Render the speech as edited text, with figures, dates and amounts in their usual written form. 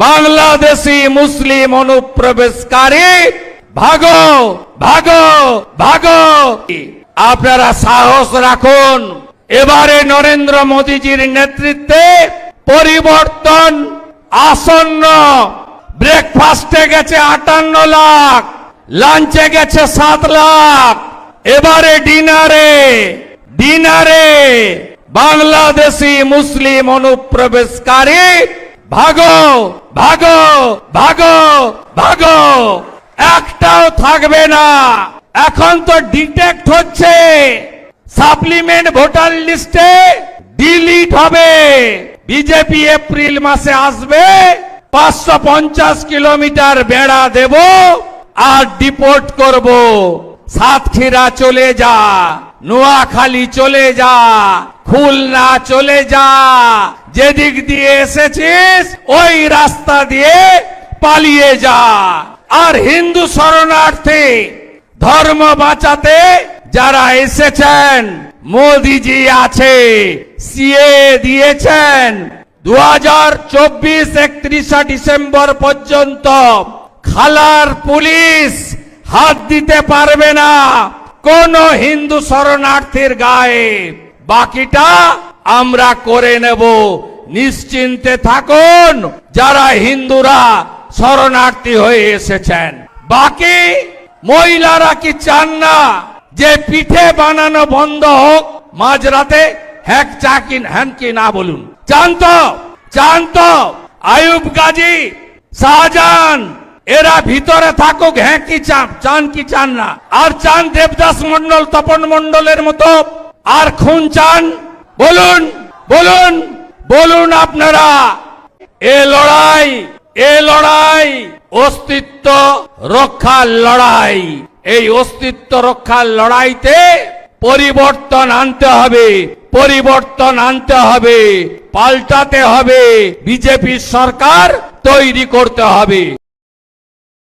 বাংলাদেশি মুসলিম অনুপ্রবেশকারী ভাগো ভাগো ভাগো। আপনারা সাহস রাখুন, এবারে নরেন্দ্র মোদীজির নেতৃত্বে পরিবর্তন আসন্ন। ব্রেকফাস্টে গেছে 58 লাখ, লাঞ্চে গেছে 7 লাখ, এবারে ডিনারে বাংলাদেশি মুসলিম অনুপ্রবেশকারী ভাগো ভাগো ভাগো ভাগো, একটাও থাকবে না। এখন তো ডিটেক্ট হচ্ছে, সাপ্লিমেন্ট ভোটার লিস্টে ডিলিট হবে। বিজেপি এপ্রিল মাসে আসবে, 550 কিলোমিটার বেড়া দেব আর ডিপোর্ট করব। সাতক্ষীরা চলে যা, নোয়াখালী চলে যা, খুলনা চলে যা, যেদিক দিয়ে এসেছিস ওই রাস্তা দিয়ে পালিয়ে যা। আর হিন্দু শরণার্থী ধর্ম বাঁচাতে যারা এসেছেন, মোদিজি আছে, সিএ দিয়েছেন, 2024 31 ডিসেম্বর পর্যন্ত খালার পুলিশ হাত দিতে পারবে না কোন হিন্দু শরণার্থীর গায়ে। বাকিটা আমরা করে নেব, নিশ্চিন্তে থাকুন যারা হিন্দুরা শরণার্থী হয়ে এসেছেন। বাকি মহিলারা কি চান না যে পিঠে বানানো বন্ধ হোক মাঝরাতে? হ্যাঁ কি না বলুন? চান তো? আয়ুব গাজী, শাহজাহান এরা ভিতরে থাকুক, হ্যাঁ কি চান কি চান না? আর চান দেবদাস মন্ডল, তপন মন্ডলের মতো আর খুন চান? বলুন বলুন বলুন আপনারা। এ লড়াই অস্তিত্ব রক্ষার লড়াই। এই অস্তিত্ব রক্ষার লড়াইতে পরিবর্তন আনতে হবে, পাল্টাতে হবে, বিজেপি সরকার তৈরি করতে হবে।